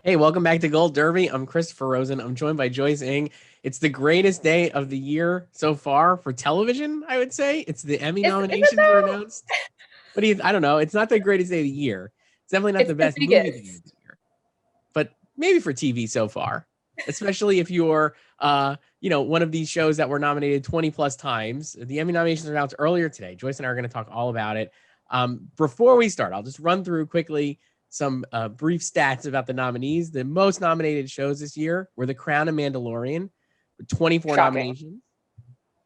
Hey, welcome back to Gold Derby. I'm Christopher Rosen. I'm joined by Joyce Ng. It's the greatest day of the year so far for television, I would say. It's the Emmy Is it nominations are though? announced. What do you, I don't know. It's not the greatest day of the year. It's definitely not It's the the best movie of the biggest. year, but maybe for TV so far, especially if you're, one of these shows that were nominated 20 plus times. The Emmy nominations are announced earlier today. Joyce and I are going to talk all about it. Before we start, I'll just run through quickly some brief stats about the nominees. The most nominated shows this year were The Crown and Mandalorian with 24 Shocking. nominations.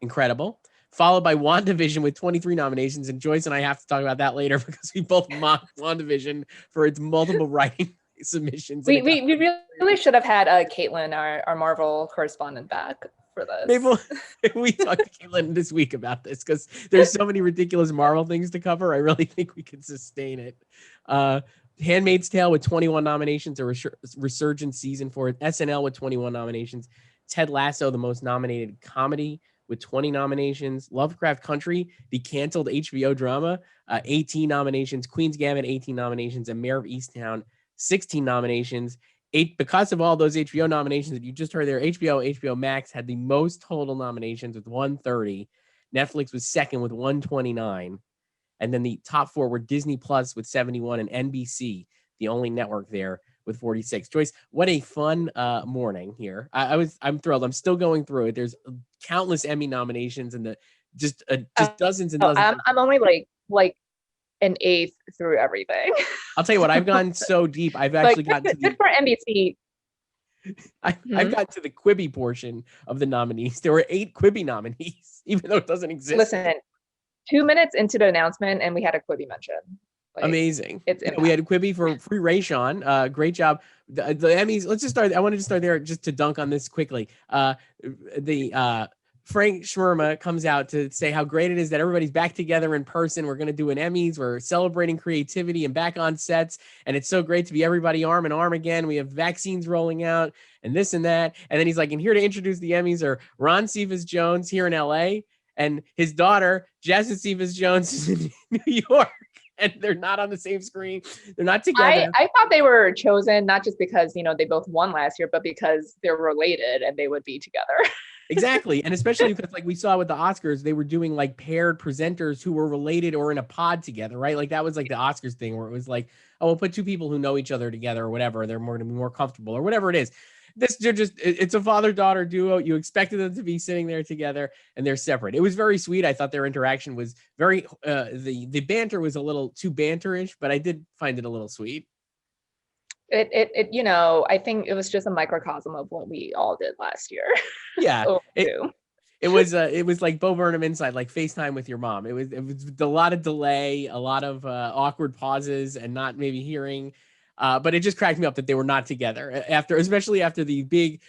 Incredible. Followed by WandaVision with 23 nominations. And Joyce and I have to talk about that later because we both mocked WandaVision for its multiple writing submissions. And We it got we, we really should have had Caitlin, our Marvel correspondent, back for maybe this. we talk to Caitlin this week about this because there's so many ridiculous Marvel things to cover. I really think we could sustain it. Handmaid's Tale with 21 nominations, a resurgent season for it. SNL with 21 nominations. Ted Lasso, the most nominated comedy with 20 nominations. Lovecraft Country, the canceled HBO drama, 18 nominations. Queen's Gambit, 18 nominations. And Mayor of Easttown, 16 nominations. Because of all those HBO nominations that you just heard there, HBO Max had the most total nominations with 130. Netflix was second with 129. And then the top four were Disney Plus with 71 and NBC, the only network there, with 46. Joyce, what a fun morning here. I'm thrilled. I'm still going through it. There's countless Emmy nominations and just dozens and dozens. I'm only like an eighth through everything. I'll tell you what, I've gone so deep. I've But actually gotten to good the for NBC. I've got to the Quibi portion of the nominees. There were 8 Quibi nominees, even though it doesn't exist. Listen, 2 minutes into the announcement, and we had a Quibi mention. Amazing. It's we had Quibi for Free Rayshawn. Great job. The Emmys. Let's just start. I wanted to start there just to dunk on this quickly. Frank Schmerma comes out to say how great it is that everybody's back together in person. We're going to do an Emmys. We're celebrating creativity and back on sets. And it's so great to be everybody arm in arm again. We have vaccines rolling out and this and that. And then he's like, and here to introduce the Emmys are Ron Cephas Jones here in LA and his daughter, Jasmine Cephas Jones, is in New York. And they're not on the same screen. They're not together. I thought they were chosen not just because they both won last year, but because they're related and they would be together. Exactly. And especially because like we saw with the Oscars, they were doing like paired presenters who were related or in a pod together, right? Like that was like the Oscars thing where it was like, oh, we'll put 2 people who know each other together or whatever. They're going to be more comfortable or whatever it is. It's a father-daughter duo. You expected them to be sitting there together and they're separate. It was very sweet. I thought their interaction was very, the banter was a little too banterish, but I did find it a little sweet. I think it was just a microcosm of what we all did last year. Yeah. It was like Bo Burnham inside, like FaceTime with your mom. It was a lot of delay, a lot of awkward pauses and not maybe hearing. But it just cracked me up that they were not together especially after the big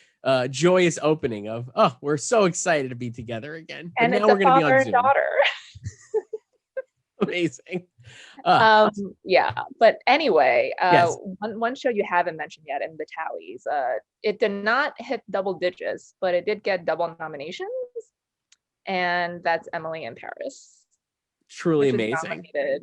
joyous opening of, oh, we're so excited to be together again. But and now it's we're a going to be father on and Zoom. daughter. Amazing. Yeah, but anyway, yes. one show you haven't mentioned yet in the tallies, it did not hit double digits, but it did get double nominations, and that's Emily in Paris. Truly which is amazing. Nominated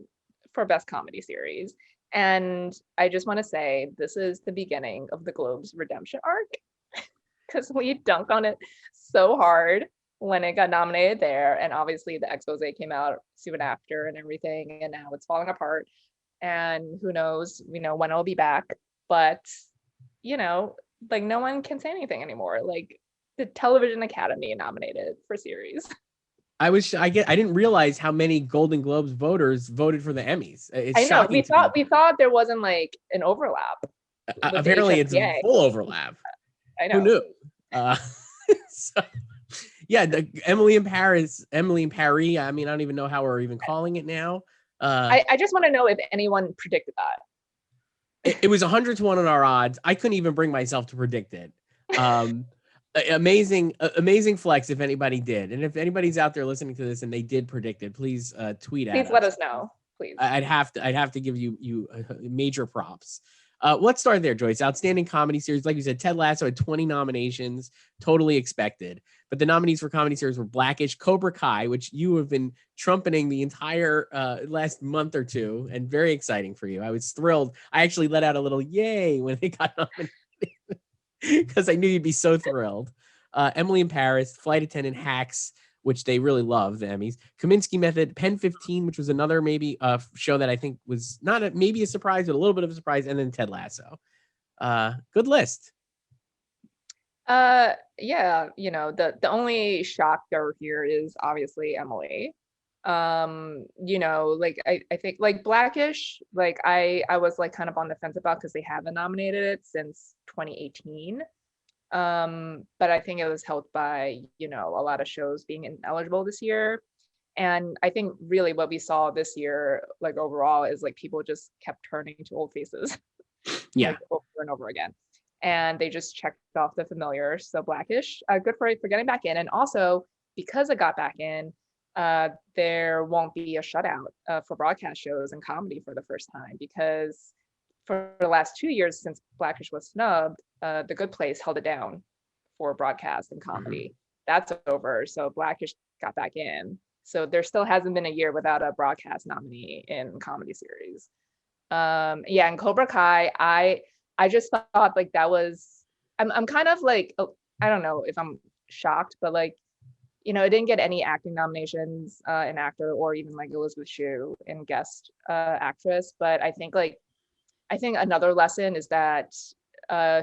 for Best Comedy Series. And I just want to say this is the beginning of the Globe's redemption arc because we dunked on it so hard when it got nominated there, and obviously the expose came out soon after and everything, and now it's falling apart, and who knows when it'll be back. But like no one can say anything anymore. Like the Television Academy nominated for series. I didn't realize how many Golden Globes voters voted for the Emmys. It's I know shocking. We thought there wasn't like an overlap. Apparently it's a full overlap. I know. Who knew? So, yeah, Emily in Paris. I mean, I don't even know how we're even calling it now. I just want to know if anyone predicted that. It was 100-1 on our odds. I couldn't even bring myself to predict it. Amazing flex if anybody did. And if anybody's out there listening to this and they did predict it, please tweet at us. Please let us know. Please. I'd have to give you major props. Let's start there, Joyce. Outstanding comedy series. Like you said, Ted Lasso had 20 nominations, totally expected. But the nominees for comedy series were Blackish, Cobra Kai, which you have been trumpeting the entire last month or two, and very exciting for you. I was thrilled. I actually let out a little yay when they got nominated because I knew you'd be so thrilled. Emily in Paris, Flight Attendant, Hacks, which they really love, the Emmys. Kaminsky Method, Pen 15, which was another maybe show that I think was not maybe a surprise, but a little bit of a surprise, and then Ted Lasso. Good list. Yeah, the only shocker here is obviously Emily. I think like Blackish, like I was like kind of on the fence about because they haven't nominated it since 2018. But I think it was helped by, a lot of shows being ineligible this year. And I think really what we saw this year, like overall, is like people just kept turning to old faces. Yeah. Like, over and over again. And they just checked off the familiar. So Blackish, good for getting back in. And also because it got back in, there won't be a shutout for broadcast shows and comedy for the first time, because for the last 2 years since Blackish was snubbed, The Good Place held it down for broadcast and comedy. That's over. So Blackish got back in. So there still hasn't been a year without a broadcast nominee in comedy series. And Cobra Kai, I just thought like that was, I'm kind of like, I don't know if I'm shocked, but like, it didn't get any acting nominations in actor, or even like Elizabeth Shue in guest actress. But I think another lesson is that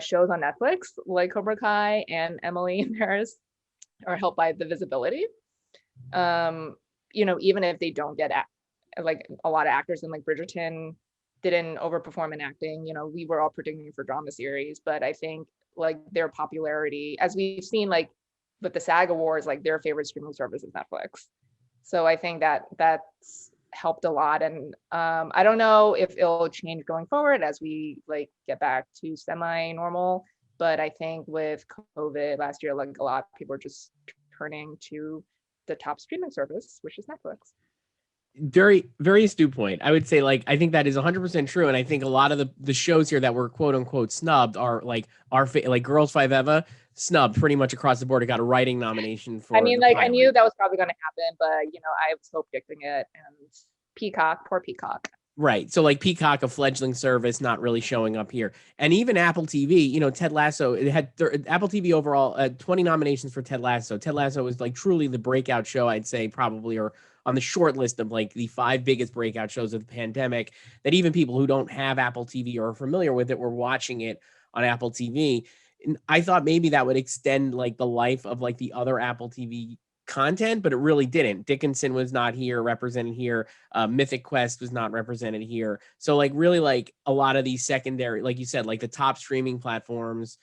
shows on Netflix like Cobra Kai and Emily in Paris are helped by the visibility. Even if they don't get like a lot of actors, and like Bridgerton didn't overperform in acting, we were all predicting for drama series, but I think like their popularity, as we've seen like with the SAG Awards, like their favorite streaming service is Netflix. So I think that's helped a lot. And I don't know if it'll change going forward as we like get back to semi-normal, but I think with COVID last year, like a lot of people are just turning to the top streaming service, which is Netflix. Very, very astute point. I would say like, I think that is 100% true. And I think a lot of the shows here that were quote unquote snubbed are like like Girls Five Eva snubbed pretty much across the board. It got a writing nomination for. I mean, like I knew that was probably going to happen, but I was so predicting it. And Peacock, poor Peacock. Right. So like Peacock, a fledgling service, not really showing up here. And even Apple TV, Ted Lasso, it had Apple TV overall 20 nominations for Ted Lasso. Ted Lasso was like truly the breakout show, I'd say, probably, or on the short list of like the 5 biggest breakout shows of the pandemic, that even people who don't have Apple TV or are familiar with it were watching it on Apple TV. And I thought maybe that would extend like the life of like the other Apple TV content, but it really didn't. Dickinson was not here represented here. Mythic Quest was not represented here. So like really like a lot of these secondary, like you said, like the top streaming platforms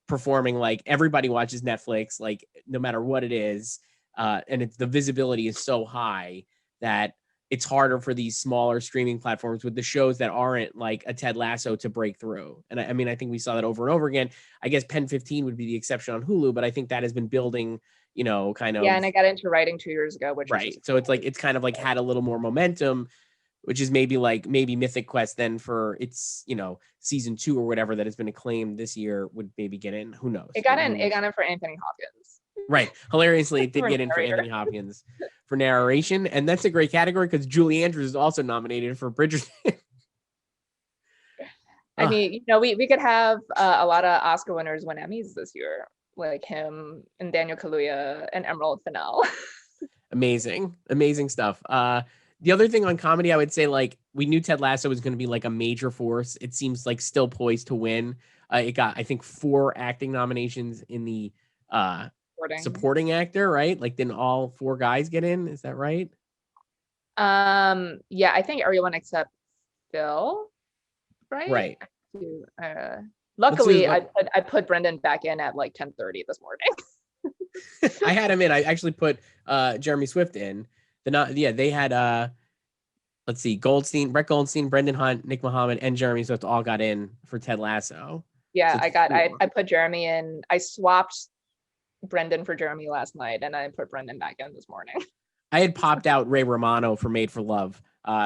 performing, like everybody watches Netflix, like no matter what it is. And the visibility is so high that it's harder for these smaller streaming platforms with the shows that aren't like a Ted Lasso to break through. And I mean, I think we saw that over and over again. I guess Pen 15 would be the exception on Hulu, but I think that has been building, kind of. Yeah, and I got into writing 2 years ago, which right. So it's like, it's kind of like had a little more momentum, which is maybe Mythic Quest then for its, season 2 or whatever that has been acclaimed this year would maybe get in. Who knows? It got in for Anthony Hopkins. Right. Hilariously, it did get in for Anthony Hopkins for narration. And that's a great category because Julie Andrews is also nominated for Bridgerton. I mean, we could have a lot of Oscar winners win Emmys this year, like him and Daniel Kaluuya and Emerald Fennell. Amazing stuff. The other thing on comedy, I would say, like, we knew Ted Lasso was going to be like a major force. It seems like still poised to win. It got, I think, 4 acting nominations in the supporting actor, right? Like, didn't all 4 guys get in? Is that right? Yeah, I think everyone except Phil, right? Luckily, I put Brendan back in at like 10:30 this morning. I had him in. I actually put Jeremy Swift in. They had let's see, Brett Goldstein, Brendan Hunt, Nick Mohammed, and Jeremy Swift all got in for Ted Lasso. Yeah, so I put Jeremy in. I swapped Brendan for Jeremy last night, and I put Brendan back in this morning. I had popped out Ray Romano for Made for Love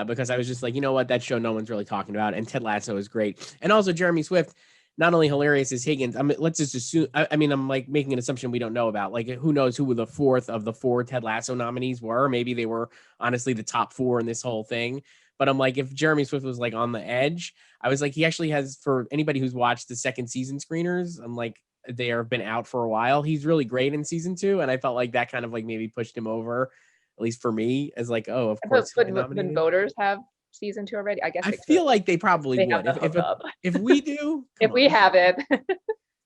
because I was just like, you know what, that show no one's really talking about, and Ted Lasso is great, and also Jeremy Swift, not only hilarious as Higgins. I mean, let's just assume. I mean, I'm like making an assumption we don't know about. Like, who knows who the fourth of the four Ted Lasso nominees were? Maybe they were honestly the top four in this whole thing. But I'm like, if Jeremy Swift was like on the edge, I was like, he actually has, for anybody who's watched the second season screeners, I'm like, they have been out for a while. He's really great in season 2, and I felt like that kind of like maybe pushed him over, at least for me, as like, oh, of course. But when voters have season 2 already, I guess I feel like they probably would. If we do, if we have it,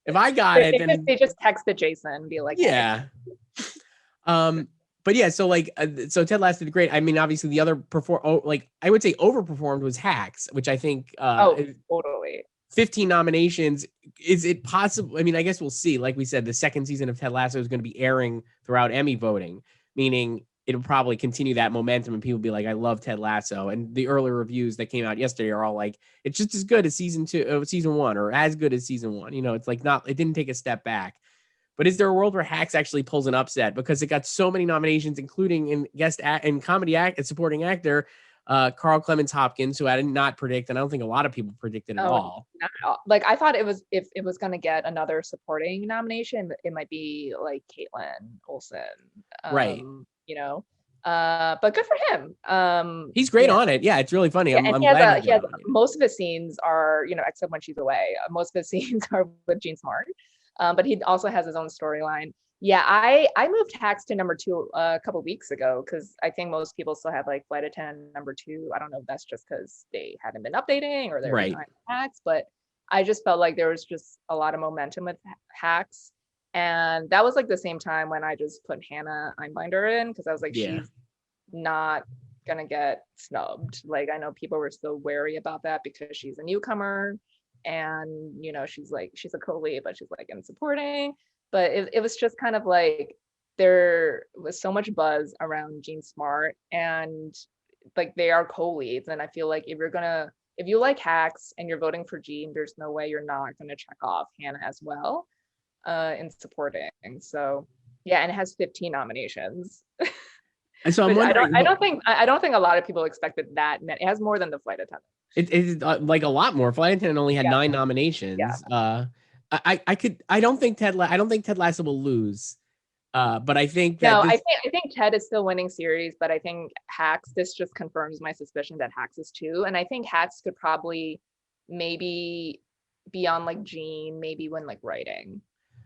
if I got it, then they just texted Jason and be like, yeah. Hey. But yeah, so like, so Ted Lasso did great. I mean, obviously the other like I would say overperformed was Hacks, which I think totally 15 nominations. Is it possible? I mean, I guess we'll see. Like we said, the second season of Ted Lasso is going to be airing throughout Emmy voting, meaning it'll probably continue that momentum and people be like, I love Ted Lasso. And the early reviews that came out yesterday are all like, it's just as good as season 1, or as good as season 1. You know, it's like it didn't take a step back. But is there a world where Hacks actually pulls an upset, because it got so many nominations, including in comedy supporting actor, Carl Clemens Hopkins, who I did not predict, and I don't think a lot of people predicted at all. Not at all. Like, I thought if it was going to get another supporting nomination, it might be like Caitlin Olsen, right? You know, but good for him. He's great on it. Yeah, it's really funny. Yeah, I'm glad he has most of his scenes are, you know, except when she's away, most of his scenes are with Jean Smart. But he also has his own storyline. Yeah, I moved Hacks to number 2 a couple weeks ago, because I think most people still have like Flight Attendant number 2. I don't know if that's just because they hadn't been updating or they're behind Hacks, but I just felt like there was just a lot of momentum with Hacks. And that was like the same time when I just put Hannah Einbinder in, because I was like, she's not gonna get snubbed. Like, I know people were still wary about that because she's a newcomer, and you know, she's a co-lead, but she's like in supporting. But it was just kind of like, there was so much buzz around Jean Smart, and like they are co-leads, and I feel like if you like Hacks and you're voting for Jean, there's no way you're not gonna check off Hannah as well in supporting. So yeah, and it has 15 nominations. And so I'm wondering, I don't think a lot of people expected that many. It has more than the Flight Attendant. It's like a lot more. Flight Attendant only had 9 nominations. Yeah. I don't think Ted Lasso will lose. But I think that I think Ted is still winning series, but I think Hacks, this just confirms my suspicion that Hacks is too. And I think Hacks could probably maybe be on like Jean, maybe when like writing.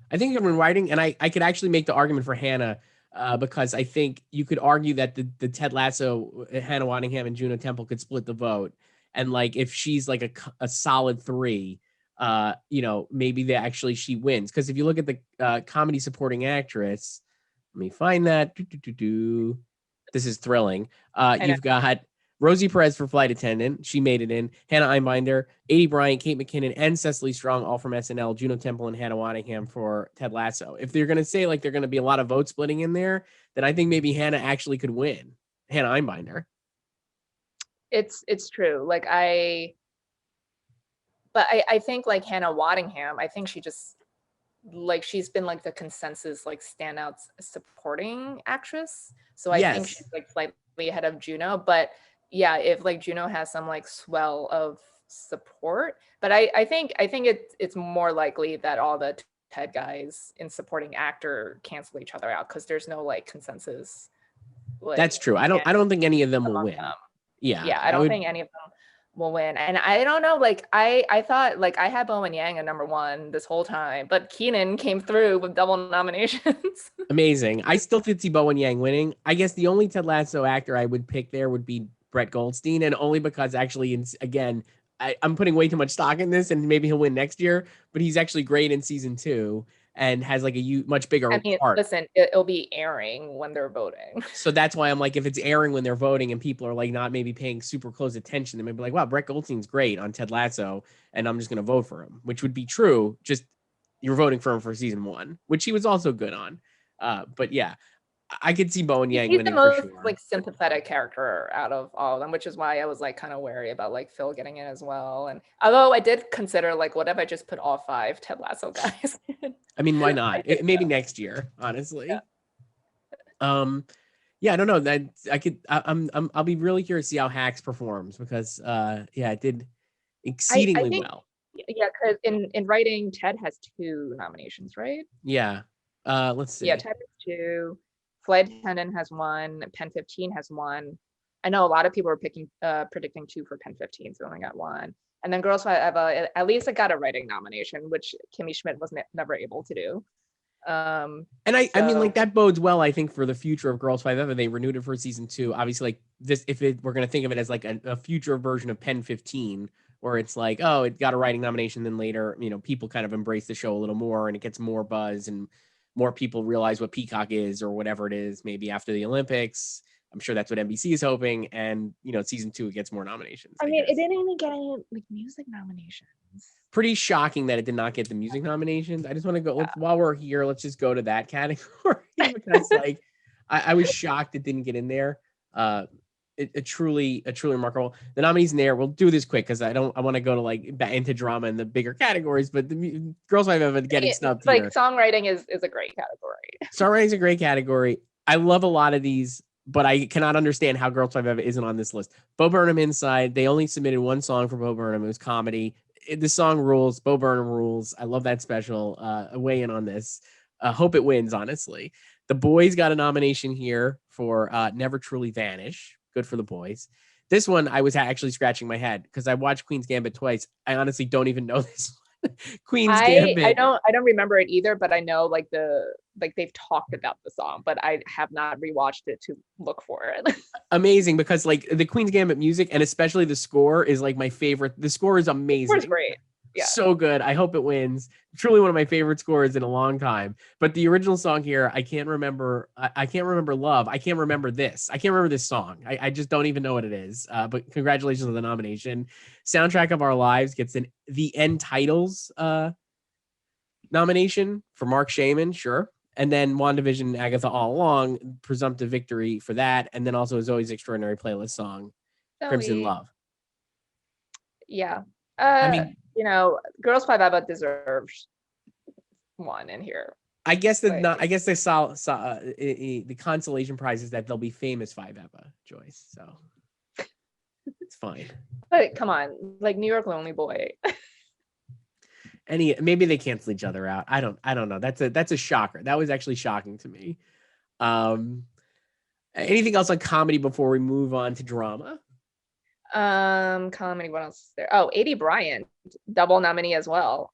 I think when writing, and I could actually make the argument for Hannah, because I think you could argue that the Ted Lasso, Hannah Waddingham and Juno Temple could split the vote. And like, if she's like a solid 3, you know, maybe she wins. Because if you look at the comedy supporting actress, let me find that. This is thrilling. You've got Rosie Perez for Flight Attendant. She made it in. Hannah Einbinder, Adie Bryant, Kate McKinnon, and Cecily Strong, all from SNL. Juno Temple and Hannah Waddingham for Ted Lasso. If they're going to say like they're going to be a lot of vote splitting in there, then I think maybe Hannah actually could win. Hannah Einbinder. It's true. Like I think like Hannah Waddingham, I think she just like, she's been like the consensus like standout supporting actress. So I think she's like slightly ahead of Juno. But yeah, if like Juno has some like swell of support, but I think it's more likely that all the Ted guys in supporting actor cancel each other out, because there's no like consensus. Like, that's true. I don't think any of them will win. Yeah, I don't think any of them will win. And I don't know, like I thought like I had Bowen Yang at number 1 this whole time, but Kenan came through with double nominations. Amazing. I still could see Bowen Yang winning. I guess the only Ted Lasso actor I would pick there would be Brett Goldstein, and only because actually, again, I'm putting way too much stock in this, and maybe he'll win next year, but he's actually great in season 2 and has like a much bigger part. Listen, it'll be airing when they're voting. So that's why I'm like, if it's airing when they're voting and people are like not maybe paying super close attention, they might be like, wow, Brett Goldstein's great on Ted Lasso, and I'm just going to vote for him, which would be true. Just you're voting for him for season 1, which he was also good on. But yeah, I could see Bowen Yang winning for sure. He's the most like sympathetic character out of all of them, which is why I was like kind of wary about like Phil getting in as well. And although I did consider like, what if I just put all 5 Ted Lasso guys in? I mean, why not? Maybe next year, honestly. Yeah. Yeah, I don't know that I'll be really curious to see how Hacks performs because it did I exceedingly think, well. yeah, because in writing, Ted has 2 nominations, right? Yeah. Let's Yeah, see. Ted has 2. Flight Attendant has 1. Pen 15 has 1. I know a lot of people are predicting 2 for Pen 15, so only got 1. And then Girls Five Eva, at least it got a writing nomination, which Kimmy Schmidt was never able to do. And I mean, like that bodes well, I think, for the future of Girls Five Ever. They renewed it for season 2. Obviously, like this, we're gonna think of it as like a future version of Pen 15, where it's like, oh, it got a writing nomination, then later, people kind of embrace the show a little more, and it gets more buzz, and more people realize what Peacock is or whatever it is. Maybe after the Olympics, I'm sure that's what NBC is hoping, and season 2 it gets more nominations. I mean, it didn't even get any like music nominations. Pretty shocking that it did not get the music nominations. I just want to go, while we're here, let's just go to that category because like I was shocked it didn't get in there. It truly remarkable. The nominees in there, we'll do this quick because I want to go to like into drama and the bigger categories, but the Girls Five Ever getting snubbed like here. Songwriting is a great category. Songwriting is a great category. I love a lot of these, but I cannot understand how Girls Five Ever isn't on this list. Bo Burnham Inside, they only submitted 1 song for Bo Burnham. It was comedy. The song rules. Bo Burnham rules. I love that special. Weigh in on this. Hope it wins, honestly. The Boys got a nomination here for Never Truly Vanish. Good for the Boys. This one, I was actually scratching my head because I watched Queen's Gambit twice. I honestly don't even know this one. Queen's Gambit. I don't remember it either, but I know like they've talked about the song, but I have not rewatched it to look for it. Amazing, because like the Queen's Gambit music and especially the score is like my favorite. The score is amazing. It's great. Yeah. So good. I hope it wins. Truly one of my favorite scores in a long time. But the original song here, I can't remember. I can't remember Love. I can't remember this. I can't remember this song. I just don't even know what it is. But congratulations on the nomination. Soundtrack of Our Lives gets the End Titles nomination for Mark Shaman. Sure. And then WandaVision and Agatha All Along, presumptive victory for that. And then also Zoe's Extraordinary Playlist song, Crimson Love. Yeah. I mean, Girls Five Eva deserves 1 in here. I guess the consolation prize is that they'll be famous Five Eva, Joyce. So it's fine. But come on, like New York Lonely Boy. Maybe they cancel each other out. I don't know. That's a shocker. That was actually shocking to me. Anything else on comedy before we move on to drama? Comedy, what else is there? Oh, A.D. Bryant, double nominee as well.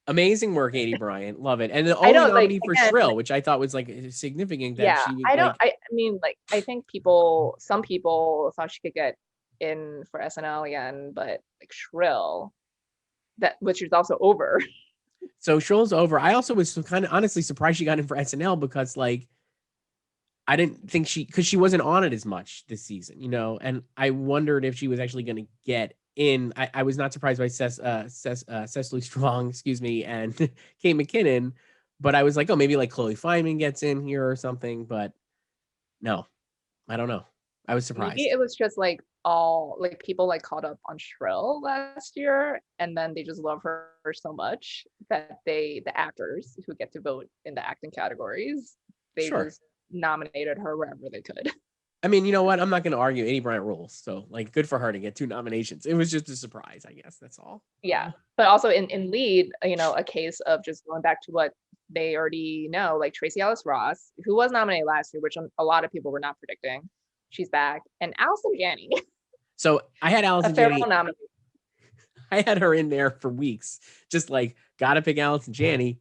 Amazing work, A.D. Bryant. Love it. And the only nominee for Shrill, which I thought was like significant. That she was, I think some people thought she could get in for SNL again, but like Shrill, which is also over. So Shrill's over. I also was kind of honestly surprised she got in for SNL because like I didn't think because she wasn't on it as much this season, and I wondered if she was actually going to get in. I was not surprised by Cecily Strong, and Kate McKinnon, but I was like, oh, maybe like Chloe Fineman gets in here or something, but no, I don't know. I was surprised. Maybe it was just like all like people like caught up on Shrill last year, and then they just love her so much that the actors who get to vote in the acting categories, they just nominated her wherever they could. I mean, you know what? I'm not going to argue. A.D. Bryant rules. So, like, good for her to get 2 nominations. It was just a surprise, I guess. That's all. Yeah. But also in lead, a case of just going back to what they already know, like Tracy Ellis Ross, who was nominated last year, which a lot of people were not predicting. She's back. And Allison Janney. So, I had Allison Janney. I had her in there for weeks. Just like, got to pick Allison Janney.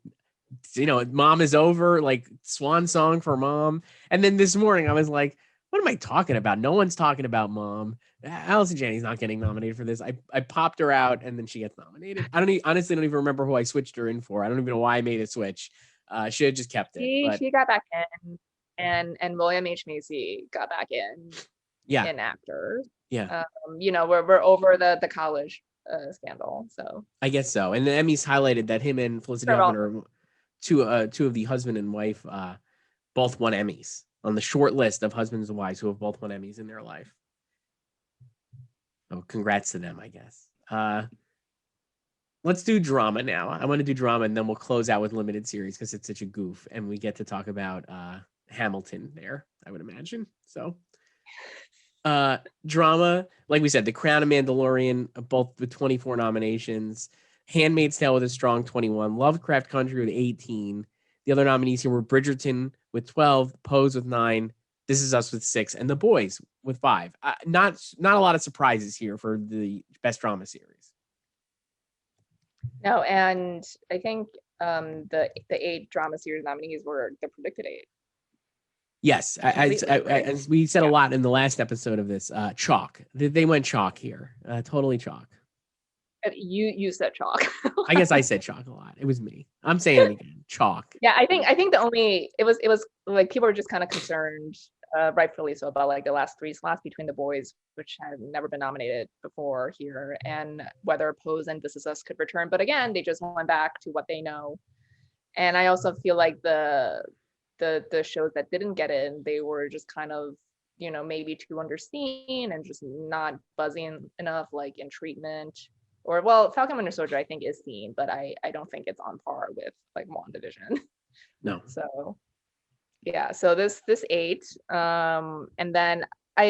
Mom is over, like swan song for Mom. And then this morning I was like, what am I talking about? No one's talking about Mom. Allison Janney's not getting nominated for this. I popped her out and then she gets nominated. Honestly don't even remember who I switched her in for. I don't even know why I made a switch. Should have just kept it. She got back in, and William H. Macy got back in. Yeah. In actor. Yeah. We're over the college scandal. So I guess so. And the Emmys highlighted that him and Felicity Huffman, two of the husband and wife, both won Emmys on the short list of husbands and wives who have both won Emmys in their life. Oh, congrats to them, I guess. Let's do drama now. I want to do drama and then we'll close out with limited series because it's such a goof and we get to talk about Hamilton there, I would imagine. So drama, like we said, The Crown and Mandalorian, both with 24 nominations. Handmaid's Tale with a strong 21. Lovecraft Country with 18. The other nominees here were Bridgerton with 12, Pose with 9, This Is Us with 6, and The Boys with 5. Not a lot of surprises here for the best drama series. No, and I think the 8 drama series nominees were the predicted 8. Yes, as we said a lot in the last episode of this, chalk. They went chalk here, totally chalk. You said chalk. I guess I said chalk a lot. It was me. I'm saying it again, chalk. Yeah, I think the only it was like people were just kind of concerned, rightfully so, about like the last 3 slots between The Boys, which had never been nominated before here, and whether Pose and This Is Us could return. But again, they just went back to what they know. And I also feel like the shows that didn't get in, they were just kind of, maybe too underseen and just not buzzing enough, like in Treatment. Or, well, Falcon Winter Soldier, I think, is seen, but I don't think it's on par with like WandaVision. No. So, yeah. So this 8, and then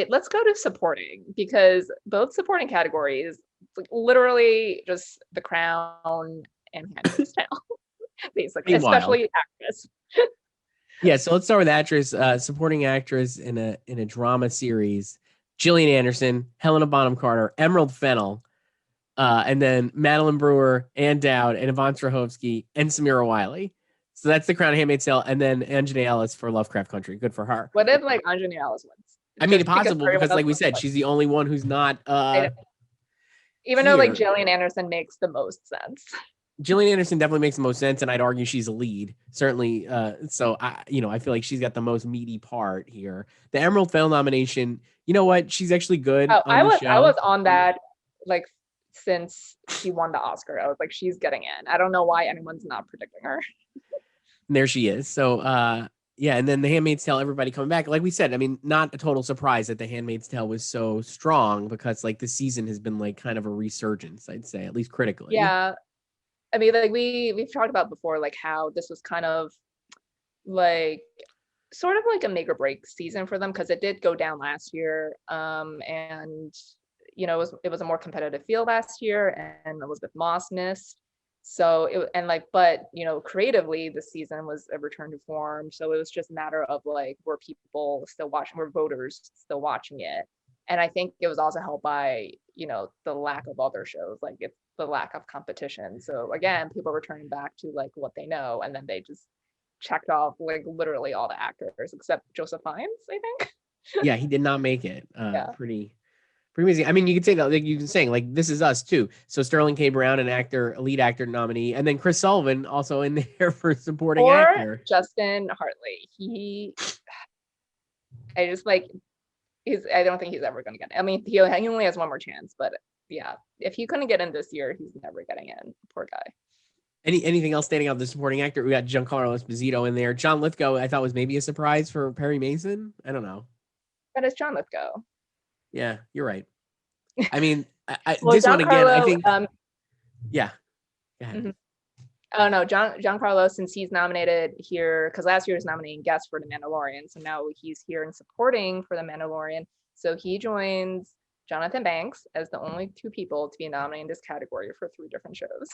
let's go to supporting, because both supporting categories, like, literally just The Crown and Handmaid's Tale, basically, Meanwhile, especially actress. Yeah, so let's start with actress, supporting actress in a drama series. Gillian Anderson, Helena Bonham Carter, Emerald Fennell. And then Madeline Brewer, Ann Dowd, and Yvonne Strahovski, and Samira Wiley. So that's The Crown, Handmaid's Tale, and then Anjanae Ellis for Lovecraft Country. Good for her. What if like Anjanae Ellis wins? I mean, possible because like we said, she's the only one who's not. Even though like Gillian Anderson makes the most sense. Gillian Anderson definitely makes the most sense, and I'd argue she's a lead, certainly. So I feel like she's got the most meaty part here. The Emerald Fennell nomination, you know what? She's actually good. Oh, I was on that like since she won the Oscar. I was like, she's getting in. I don't know why anyone's not predicting her. And there she is. So yeah, and then The Handmaid's Tale, everybody coming back. Like we said, I mean, not a total surprise that The Handmaid's Tale was so strong, because like the season has been like kind of a resurgence, I'd say, at least critically. Yeah. I mean, like we've talked about before, like how this was kind of like sort of like a make or break season for them, because it did go down last year. And it was a more competitive field last year, and Elizabeth Moss missed. So but creatively this season was a return to form. So it was just a matter of like, were people still watching, were voters still watching it? And I think it was also helped by, the lack of other shows, like it's the lack of competition. So again, people were turning back to like what they know, and then they just checked off like literally all the actors except Joseph Fiennes, I think. Yeah, he did not make it. Yeah. Pretty amazing. I mean, you could say that, like you've been saying, like This Is Us too. So Sterling K. Brown, a lead actor nominee, and then Chris Sullivan also in there for supporting actor. Justin Hartley. I don't think he's ever going to get it. I mean, he only has one more chance, but yeah, if he couldn't get in this year, he's never getting in. Poor guy. Anything else standing out? The supporting actor, we got Giancarlo Esposito in there. John Lithgow, I thought was maybe a surprise for Perry Mason. I don't know. That is John Lithgow. Yeah, you're right. I mean, well, this one again, I think. Yeah. Go ahead. Mm-hmm. Oh no, Giancarlo, since he's nominated here, because last year he was nominating guest for The Mandalorian, so now he's here and supporting for The Mandalorian. So he joins Jonathan Banks as the only 2 people to be nominated in this category for 3 different shows.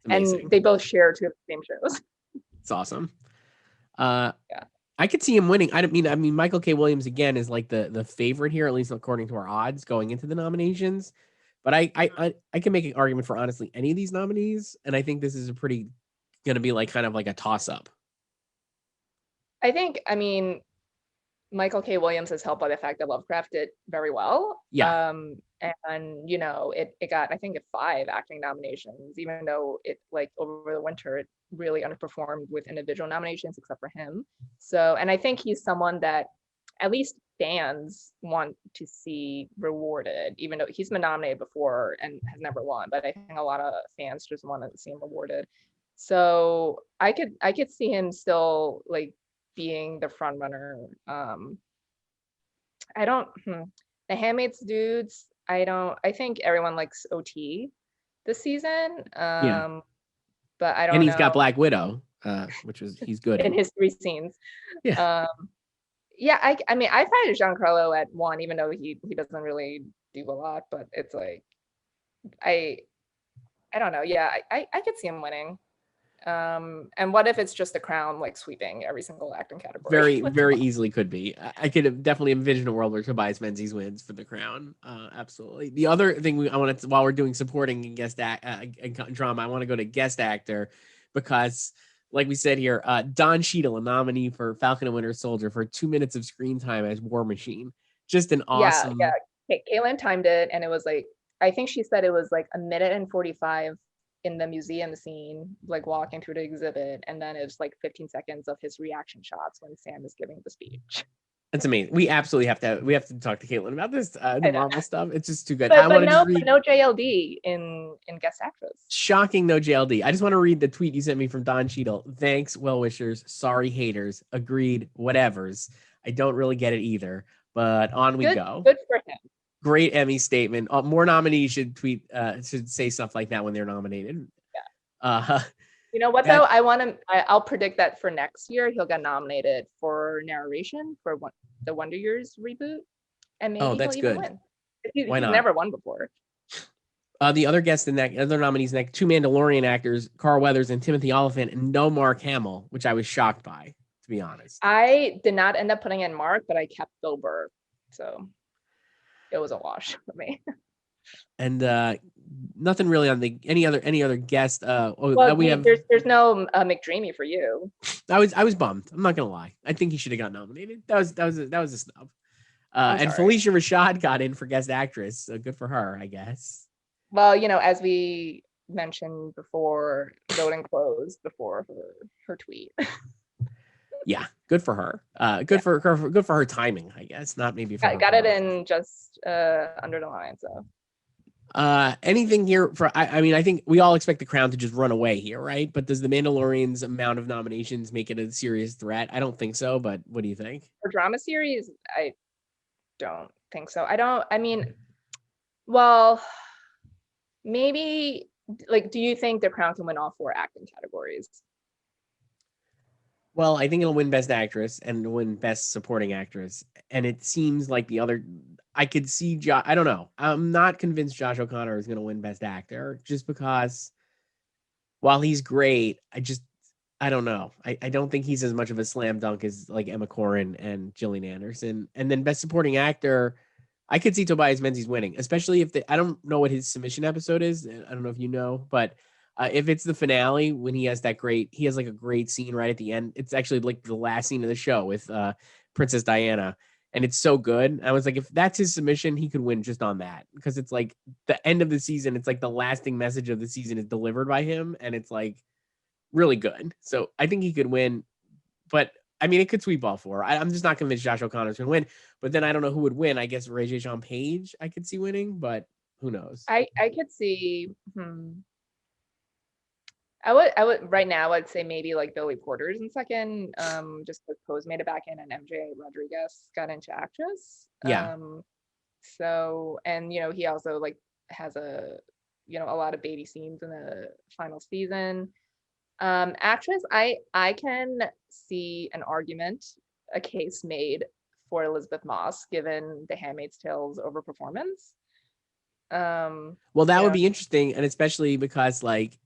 And they both share 2 of the same shows. It's awesome. Yeah. I could see him winning. I mean, Michael K. Williams again is like the favorite here, at least according to our odds going into the nominations. But I can make an argument for honestly any of these nominees, and I think this is going to be like kind of like a toss up. I mean, Michael K. Williams is helped by the fact that Lovecraft did very well. Yeah. And it got, I think, 5 acting nominations, even though it like over the winter it really underperformed with individual nominations except for him. So, and I think he's someone that at least fans want to see rewarded, even though he's been nominated before and has never won. But I think a lot of fans just want to see him rewarded. So I could see him still like being the front runner. The Handmaid's dudes, I think everyone likes OT this season. Yeah. But I don't know. And he's got Black Widow. which was he's good in his 3 scenes. Yeah. Yeah, I mean, I've had Giancarlo at 1, even though he doesn't really do a lot, but it's like I don't know. Yeah, I could see him winning. And what if it's just the Crown like sweeping every single acting category? Very, very easily could be. I could definitely envision a world where Tobias Menzies wins for the Crown. Absolutely. The other thing I want to, while we're doing supporting and guest drama, I want to go to guest actor because, like we said here, Don Cheadle, a nominee for Falcon and Winter Soldier for 2 minutes of screen time as War Machine. Just an awesome. Yeah. Caitlin timed it, and it was like, I think she said it was like 1:45 in the museum scene, like walking through the exhibit, and then it's like 15 seconds of his reaction shots when Sam is giving the speech. That's amazing. We absolutely have to talk to Caitlin about this the Marvel stuff. It's just too good. But no JLD in guest actress. Shocking, no JLD. I just want to read the tweet you sent me from Don Cheadle. Thanks, well wishers. Sorry, haters. Agreed. Whatevers. I don't really get it either. But on we go. Good for him. Great Emmy statement. More nominees should should say stuff like that when they're nominated. Yeah. You know what though? I'll predict that for next year he'll get nominated for narration for the Wonder Years reboot, and maybe that's he'll even good. win. He's not? Never won before. The other guests in that, other nominees, in that, 2 Mandalorian actors, Carl Weathers and Timothy Oliphant, and no Mark Hamill, which I was shocked by, to be honest. I did not end up putting in Mark, but I kept Bill Burr, so it was a wash for me. And nothing really on any other guest. There's no McDreamy for you. I was bummed. I'm not gonna lie. I think he should have got nominated. That was a snub. And Felicia Rashad got in for guest actress. So good for her, I guess. Well, as we mentioned before, voting closed before her tweet. Yeah, good for her. Good for her timing, I guess. Not maybe for got it in just under the line. So anything here for I think we all expect the Crown to just run away here, right? But does the Mandalorian's amount of nominations make it a serious threat? I don't think so, but what do you think? For drama series, I don't think so. Well, maybe, like, do you think the Crown can win all 4 acting categories? Well, I think it'll win Best Actress and win Best Supporting Actress. And it seems like the other, I could see, I don't know. I'm not convinced Josh O'Connor is going to win Best Actor just because while he's great, I don't know. I don't think he's as much of a slam dunk as like Emma Corrin and Gillian Anderson. And then Best Supporting Actor, I could see Tobias Menzies winning, especially if I don't know what his submission episode is. I don't know if you know, but if it's the finale when he has like a great scene right at the end. It's actually like the last scene of the show with Princess Diana, and it's so good. I was like, if that's his submission, he could win just on that, because it's like the end of the season. It's like the lasting message of the season is delivered by him, and it's like really good. So I think he could win, but I mean, it could sweep all 4. I'm just not convinced Josh O'Connor's gonna win. But then I don't know who would win. I guess Ray J. Sean Page I could see winning, but who knows? I could see. I would right now. I'd say maybe like Billy Porter's in second. Just because Pose made it back in, and MJ Rodriguez got into actress. Yeah. So, and he also like has a lot of baby scenes in the final season. Actress, I can see an argument, a case made for Elizabeth Moss given The Handmaid's Tale's overperformance. Well, that would be interesting, and especially because like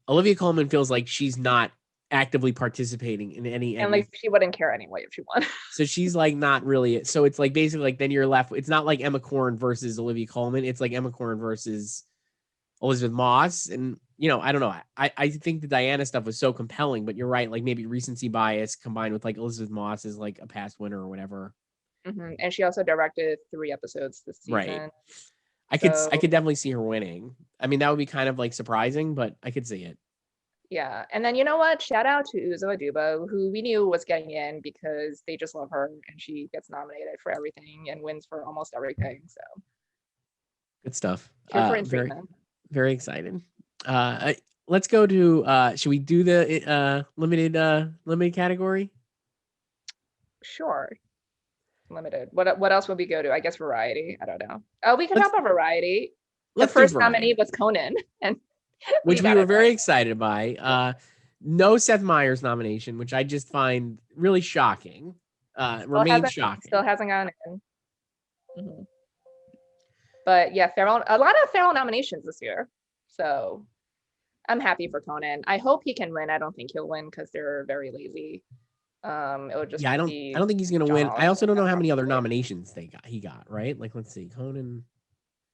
Olivia Colman feels like she's not actively participating in any, and like she wouldn't care anyway if she won. So she's like not really. So it's like basically like then you're left. It's not like Emma Corrin versus Olivia Colman. It's like Emma Corrin versus Elizabeth Moss, and I don't know. I think the Diana stuff was so compelling, but you're right. Like maybe recency bias combined with like Elizabeth Moss is like a past winner or whatever. Mm-hmm. And she also directed 3 episodes this season. Right. I could definitely see her winning. I mean, that would be kind of like surprising, but I could see it. Yeah. And then you know what? Shout out to Uzo Aduba, who we knew was getting in because they just love her, and she gets nominated for everything and wins for almost everything. So good stuff. Very, very excited. Let's go to should we do the limited category? Sure. Limited. What else would we go to? I guess variety. I don't know. Oh, we could talk about variety. The first nominee was Conan, and which we were very excited by. No Seth Meyers nomination, which I just find really shocking. Remains shocking. Still hasn't gotten in. Mm-hmm. But yeah, a lot of Farrell nominations this year. So I'm happy for Conan. I hope he can win. I don't think he'll win because they're very lazy. It would just I don't think he's gonna win. I also don't know how many other nominations he got, right? Like, let's see, Conan.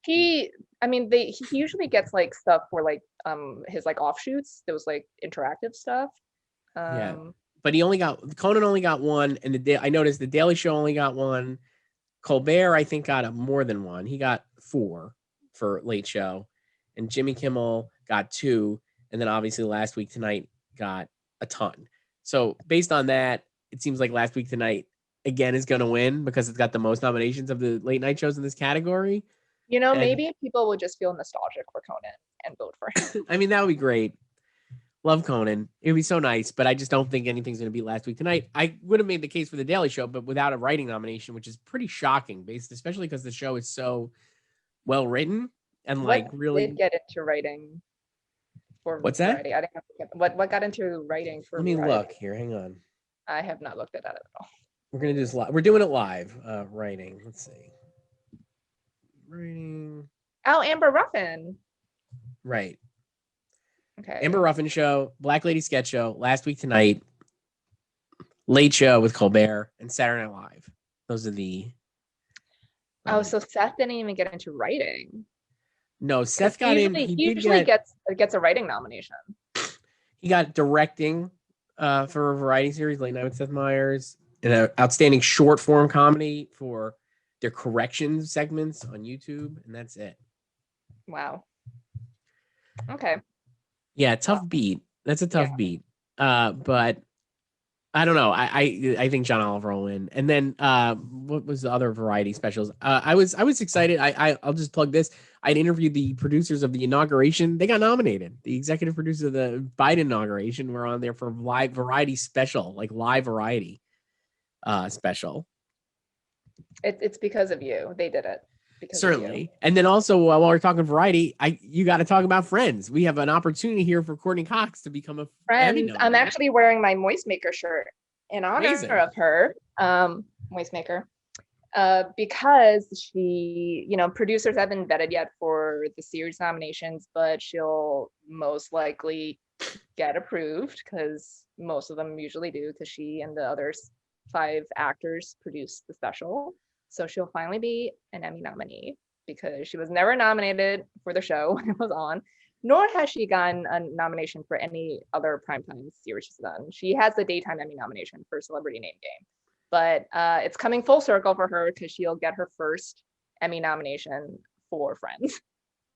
He usually gets like stuff for like his like offshoots, those like interactive stuff. Yeah, but Conan only got one, and I noticed the Daily Show only got one. Colbert, I think, got more than one. He got 4 for Late Show, and Jimmy Kimmel got 2, and then obviously Last Week Tonight got a ton. So based on that, it seems like Last Week Tonight again is going to win because it's got the most nominations of the late night shows in this category. Maybe people will just feel nostalgic for Conan and vote for him. I mean, that would be great. Love Conan. It would be so nice, but I just don't think anything's going to be Last Week Tonight. I would have made the case for The Daily Show, but without a writing nomination, which is pretty shocking, especially because the show is so well written and really did get into writing for What's Variety? that? I didn't have what got into writing for Let me Variety? look here. Hang on. I have not looked at that at all. We're going to do this live. We're doing it live. Writing. Let's see. Writing. Oh, Amber Ruffin. Right. Okay. Amber Ruffin Show, Black Lady Sketch Show, Last Week Tonight, Late Show with Colbert, and Saturday Night Live. Those are the. So Seth didn't even get into writing. No, Seth got in. He usually gets a writing nomination. He got directing for a variety series, Late Night with Seth Meyers, and an outstanding short form comedy for their corrections segments on YouTube, and that's it. Wow. Okay. Yeah, tough beat. That's a tough beat. But I don't know. I think John Oliver will win. And then what was the other variety specials? I was excited. I'll just plug this. I'd interviewed the producers of the inauguration. They got nominated. The executive producers of the Biden inauguration were on there for live variety special, like live variety special. It's because of you. They did it. Certainly. And then also, while we're talking variety, you got to talk about Friends. We have an opportunity here for Courtney Cox to become a Friends. I'm actually wearing my Moist Maker shirt in honor of her, Moist Maker, because she, producers haven't vetted yet for the series nominations, but she'll most likely get approved because most of them usually do, because she and the other 5 actors produced the special. So she'll finally be an Emmy nominee because she was never nominated for the show when it was on, nor has she gotten a nomination for any other primetime series she's done. She has the daytime Emmy nomination for Celebrity Name Game, but it's coming full circle for her because she'll get her first Emmy nomination for Friends.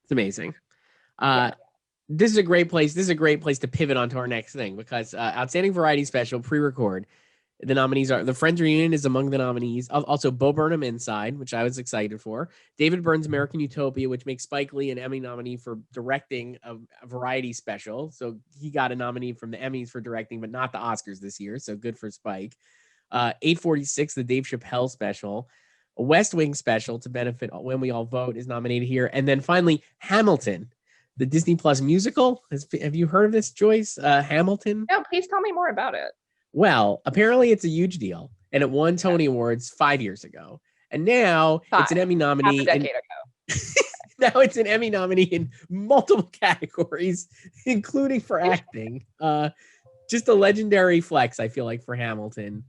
It's amazing. This is a great place. This is a great place to pivot onto our next thing because Outstanding Variety Special pre-record. The nominees are The Friends Reunion is among the nominees. Also, Bo Burnham Inside, which I was excited for. David Byrne's American Utopia, which makes Spike Lee an Emmy nominee for directing a variety special. So he got a nominee from the Emmys for directing, but not the Oscars this year. So good for Spike. 846, the Dave Chappelle special. A West Wing special to benefit When We All Vote is nominated here. And then finally, Hamilton, the Disney Plus musical. Have you heard of this, Joyce? Hamilton? No, please tell me more about it. Well, apparently it's a huge deal, and it won Tony Awards 5 years ago, and now it's an Emmy nominee. Half a decade ago. Now it's an Emmy nominee in multiple categories, including for acting. Just a legendary flex, I feel like, for Hamilton.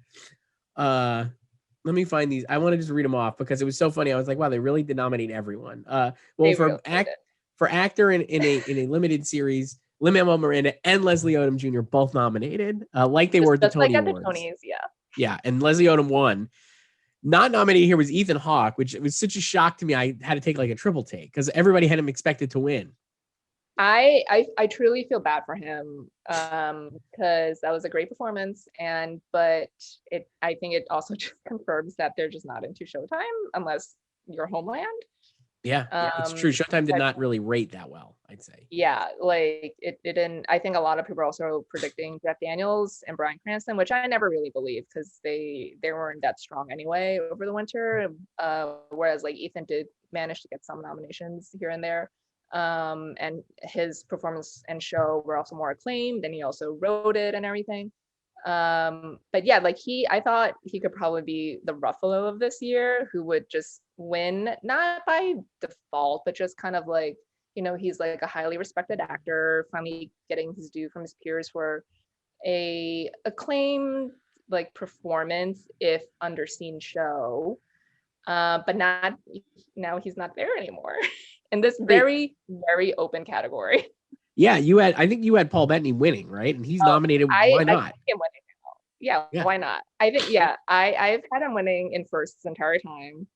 Let me find these. I want to just read them off because it was so funny. I was like, wow, they really did nominate everyone. For actor in a limited series, Lin-Manuel Miranda and Leslie Odom Jr. both nominated, like they were at the Tony Awards. The Tonys, yeah. Yeah, and Leslie Odom won. Not nominated here was Ethan Hawke, which was such a shock to me. I had to take like a triple take because everybody had him expected to win. I truly feel bad for him because that was a great performance, but I think it also just confirms that they're just not into Showtime unless you're Homeland. Yeah, it's true. Showtime did not really rate that well, I'd say. Yeah, like it didn't. I think a lot of people are also predicting Jeff Daniels and Bryan Cranston, which I never really believed because they weren't that strong anyway over the winter. Whereas like Ethan did manage to get some nominations here and there. And his performance and show were also more acclaimed, and he also wrote it and everything. But yeah, like I thought he could probably be the Ruffalo of this year, who would just win, not by default, but just kind of like, he's like a highly respected actor, finally getting his due from his peers for a acclaimed like performance, if underseen show. But not now, he's not there anymore in this very, very open category. Yeah, I think you had Paul Bettany winning, right? And he's nominated. Why not? I think him winning now. Yeah, why not? I think, I've had him winning in first this entire time.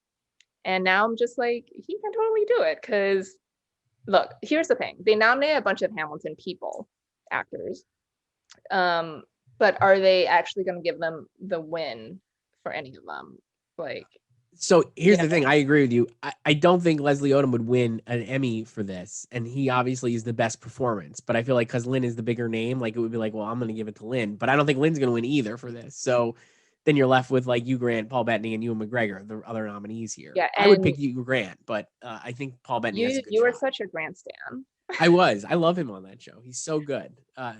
And now I'm just like, he can totally do it. Because look, here's the thing. They nominated a bunch of Hamilton actors. But are they actually going to give them the win for any of them? Like, so here's the thing. I agree with you. I don't think Leslie Odom would win an Emmy for this. And he obviously is the best performance. But I feel like because Lynn is the bigger name, like it would be like, well, I'm going to give it to Lynn. But I don't think Lynn's going to win either for this. So then you're left with like Hugh Grant, Paul Bettany, and Ewan McGregor, the other nominees here. Yeah, I would pick Hugh Grant, but I think Paul Bettany has a good You shot. were such a Grant stan. I love him on that show. He's so good. I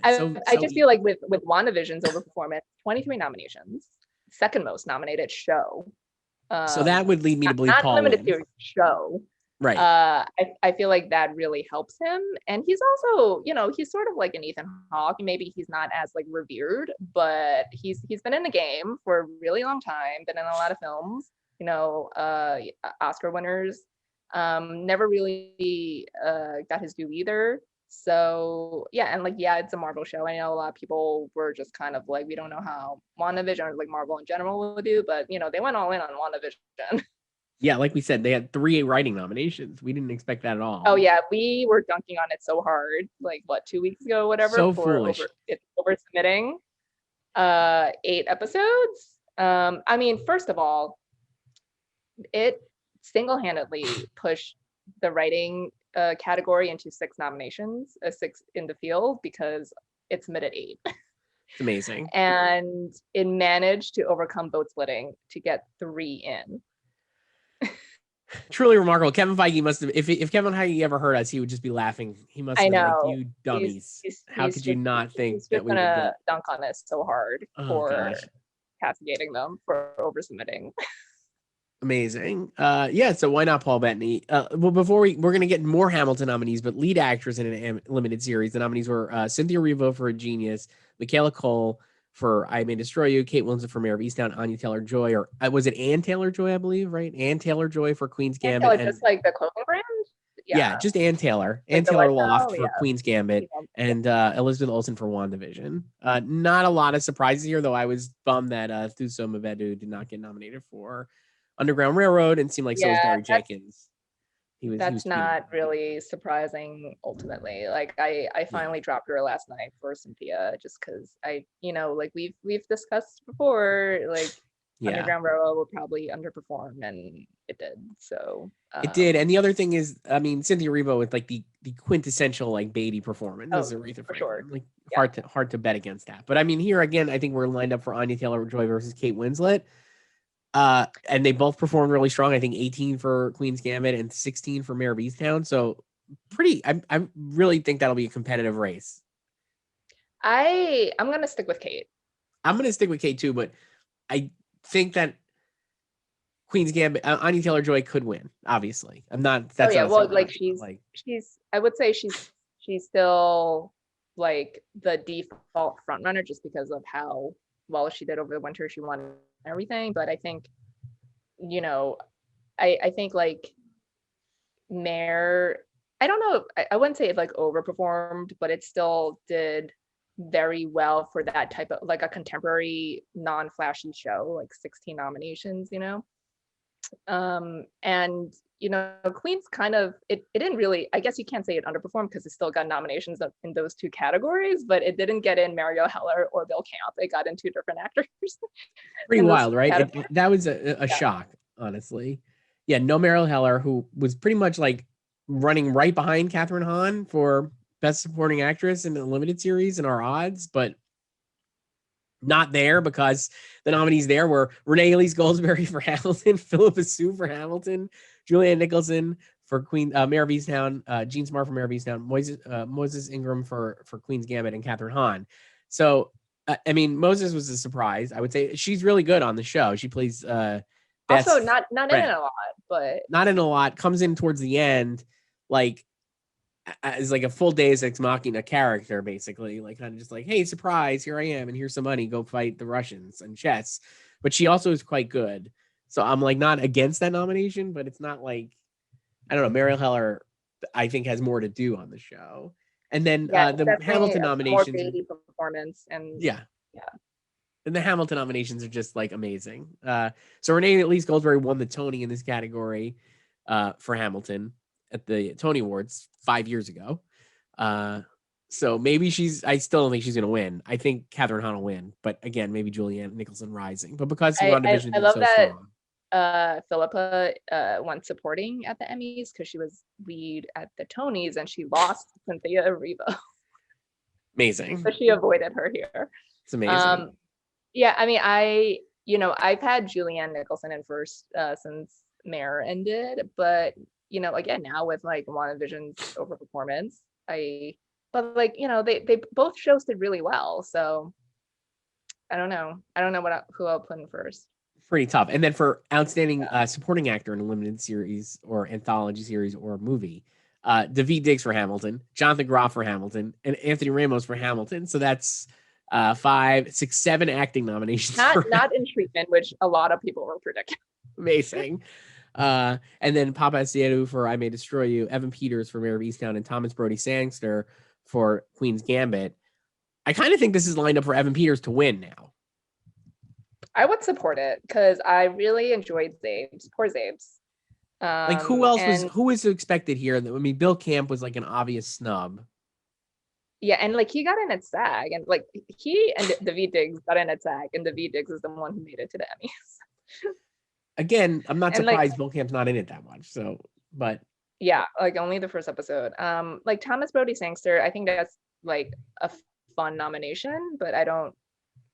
just feel like with WandaVision's overperformance, 23 nominations, second most nominated show. So that would lead me to believe not Paul limited wins. series show. Right. I feel like that really helps him, and he's also, he's sort of like an Ethan Hawke. Maybe he's not as like revered, but he's been in the game for a really long time. Been in a lot of films. Oscar winners. Never really got his due either. So yeah, and like, it's a Marvel show. I know a lot of people were just kind of like, we don't know how WandaVision or like Marvel in general will do, but they went all in on WandaVision. Yeah, like we said, they had 3 writing nominations. We didn't expect that at all. Oh yeah, we were dunking on it so hard, like 2 weeks ago, whatever. So foolish. Over submitting 8 episodes. I mean, first of all, it single-handedly pushed the writing category into 6 nominations, 6 in the field, because it submitted 8. It's amazing. And it managed to overcome vote splitting to get 3 in. Truly remarkable. Kevin Feige must have, if Kevin Feige ever heard us, he would just be laughing. He must have been like, you dummies. How could you not think that we would get... dunk on us so hard for castigating them for oversubmitting. Amazing. So why not Paul Bettany? Well, before we're going to get more Hamilton nominees, but lead actress in an limited series. The nominees were Cynthia Erivo for A Genius, Michaela Cole for I May Destroy You, Kate Winslet for Mayor of Easttown, Anya Taylor-Joy, or was it Ann Taylor-Joy, I believe, right? Ann Taylor-Joy for Queen's Gambit. Taylor, just like the clothing brand? Yeah, just Ann Taylor. Ann Taylor-Loft for Queen's Gambit, and Elizabeth Olsen for WandaVision. Not a lot of surprises here, though. I was bummed that Thuso Mbedu did not get nominated for Underground Railroad, and seemed like so was Barry Jenkins. That's not really surprising ultimately. Like I finally dropped her last night for Cynthia, just because like we've discussed before, like Underground Railroad will probably underperform, and it did. So it did. And the other thing is, I mean, Cynthia Erivo with like the quintessential like Beatty performance as Aretha Franklin. Sure. Like hard to bet against that. But I mean, here again, I think we're lined up for Anya Taylor-Joy versus Kate Winslet. And they both performed really strong. I think 18 for Queen's Gambit and 16 for Mayor of Easttown. So I really think that'll be a competitive race. I'm going to stick with Kate. I'm going to stick with Kate too, but I think that Queen's Gambit, Anya Taylor-Joy could win, obviously. I'm not, that's I would say she's still like the default front runner just because of how well she did over the winter. She won everything, but I think I think like Mayor, I don't know, I wouldn't say it like overperformed, but it still did very well for that type of like a contemporary non-flashy show, like 16 nominations, and Queen's kind of it didn't really, I guess you can't say it underperformed because it still got nominations in those 2 categories, but it didn't get in Mario Heller or Bill Camp. It got in 2 different actors. Pretty wild, right? That was a shock, honestly. Yeah, no Mario Heller, who was pretty much like running right behind Kathryn Hahn for Best Supporting Actress in the limited series in our odds, but not there because the nominees there were Renee Elise Goldsberry for Hamilton, Philippa Sue for Hamilton, Julianne Nicholson for Queen Mayor of Easttown, Jean Smart for Mayor of Easttown, Moses Ingram for Queen's Gambit, and Catherine Hahn. So I mean, Moses was a surprise. I would say she's really good on the show. She plays Beth's Also, not in friend. it a lot, but Not in a lot. Comes in towards the end, like as like a full Deus Ex Machina character, basically, like kind of just like, hey, surprise, here I am, and here's some money, go fight the Russians and chess. But she also is quite good. So I'm like not against that nomination, but it's not like, I don't know, Mariel Heller, I think, has more to do on the show. And then the Hamilton nominations, more baby performance, and yeah. And the Hamilton nominations are just like amazing. So Renee Elise Goldsberry won the Tony in this category for Hamilton at the Tony Awards 5 years ago. So maybe I still don't think she's going to win. I think Catherine Hahn will win, but again, maybe Julianne Nicholson rising. But because WandaVision I love so that strong. Philippa won supporting at the Emmys because she was lead at the Tonys and she lost Cynthia Erivo. Amazing. So she avoided her here. It's amazing. Yeah, I mean, I've had Julianne Nicholson in first since Mayor ended, but again, now with like WandaVision's overperformance, but like, they both shows did really well. So I don't know who I'll put in first. Pretty tough. And then for outstanding supporting actor in a limited series or anthology series or movie, Daveed Diggs for Hamilton, Jonathan Groff for Hamilton, and Anthony Ramos for Hamilton. So that's 5, 6, 7 acting nominations. Not in treatment, which a lot of people were predicting. Amazing. And then Papa Asiedu for I May Destroy You, Evan Peters for Mayor of Easttown, and Thomas Brody Sangster for Queen's Gambit. I kind of think this is lined up for Evan Peters to win now. I would support it because I really enjoyed Zabes. Poor Zabes. Like who was expected here? I mean, Bill Camp was like an obvious snub. Yeah, and like he got in at SAG, and like he and Daveed Diggs got in at SAG, and Daveed Diggs is the one who made it to the Emmys. Again, I'm not surprised Bill Camp's not in it that much. So, but yeah, like only the first episode. Like Thomas Brody Sangster, I think that's like a fun nomination, but I don't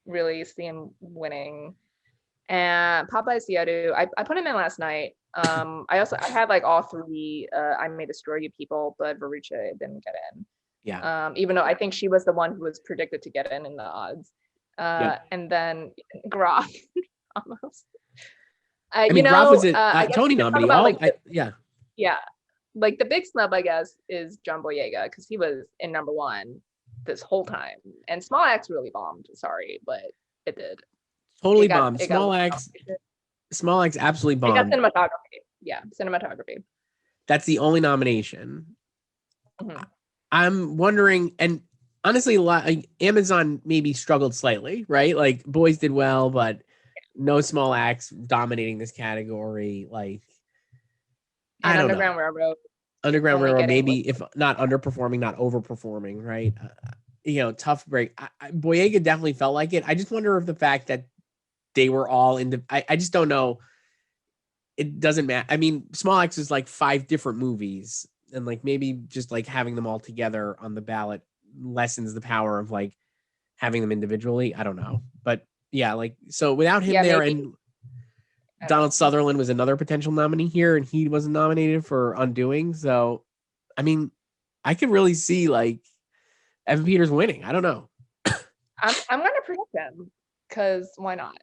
really see him winning. And Papa Asiedu, I put him in last night. I had like all 3 I May Destroy You people, but Veruca didn't get in. Yeah. Even though I think she was the one who was predicted to get in the odds. And then Groff almost. Groff was a Tony nominee. Yeah. Like the big snub, I guess, is John Boyega because he was in number 1 this whole time. And Small Axe really bombed. Sorry, but it did. Totally bombed. Small Axe absolutely bombed. It got cinematography. Yeah, cinematography. That's the only nomination. Mm-hmm. I'm wondering, and honestly, Amazon maybe struggled slightly, right? Like Boys did well, but no Small Axe dominating this category. Like, and I don't Underground know. Railroad. Underground Railroad, maybe if not underperforming, not overperforming, right? Tough break. Boyega definitely felt like it. I just wonder if the fact that they were all I just don't know. It doesn't matter. I mean, Small Axe is like 5 different movies, and like maybe just like having them all together on the ballot lessens the power of like having them individually. I don't know, but yeah, like so without him there, maybe. And Donald Sutherland was another potential nominee here, and he wasn't nominated for Undoing. So, I mean, I could really see like Evan Peters winning. I don't know. I'm gonna predict him because why not?